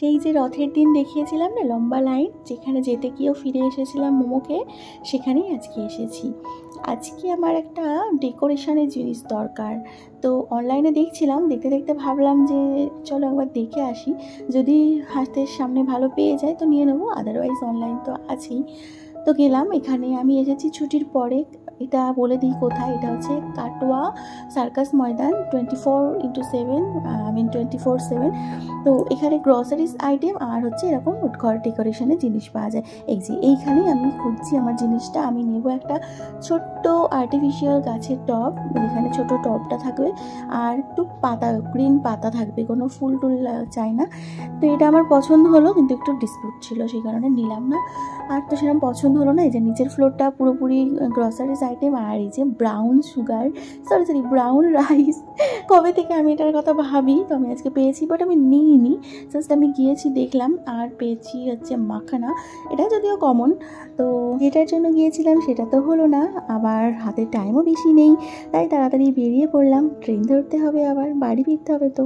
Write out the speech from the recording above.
সেই যে রথের দিন দেখিয়েছিলাম না লম্বা লাইন, যেখানে যেতে গিয়েও ফিরে এসেছিলাম মোমো খেয়ে, সেখানেই আজকে এসেছি। আজকে আমার একটা ডেকোরেশনের জিনিস দরকার। তো অনলাইনে দেখছিলাম, দেখতে দেখতে ভাবলাম যে চলো একবার দেখে আসি, যদি হাতের সামনে ভালো পেয়ে যাই তো নিয়ে নেবো, আদারওয়াইজ অনলাইন তো আছেই। তো গেলাম, এখানে আমি এসেছি ছুটির পরে। এটা বলে দিই কোথায়, এটা হচ্ছে কাটোয়া সার্কাস ময়দান, 24/7, 24/7। তো এখানে গ্রসারিজ আইটেম আর হচ্ছে এরকম ঘর ডেকোরেশনের জিনিস পাওয়া যায়। এই যে এইখানেই আমি খুঁজছি আমার জিনিসটা। আমি নেব একটা ছোট্ট আর্টিফিশিয়াল গাছের টব, যেখানে ছোট টবটা থাকবে আর একটু পাতা, গ্রিন পাতা থাকবে, কোনো ফুল টুল চাই না। তো এটা আমার পছন্দ হলো, কিন্তু একটু ডিসপুট ছিল, সেই কারণে নিলাম না। আর তো সেরকম পছন্দ হলো না। এই যে নিচের ফ্লোরটা পুরোপুরি গ্রসারিজ আইটেম, আর এই যে brown sugar, sorry brown rice. কবে থেকে আমি এটার কথা ভাবি, তো আমি আজকে পেয়েছি, বাট আমি নিইনি, জাস্ট আমি গিয়েছি দেখলাম। আর পেয়েছি হচ্ছে মাখানা, এটা যদিও কমন। তো যেটার জন্য গিয়েছিলাম সেটা তো হলো না, আবার হাতে টাইমও বেশি নেই, তাই তাড়াতাড়ি বেরিয়ে পড়লাম। ট্রেন ধরতে হবে, আবার বাড়ি ফিরতে হবে। তো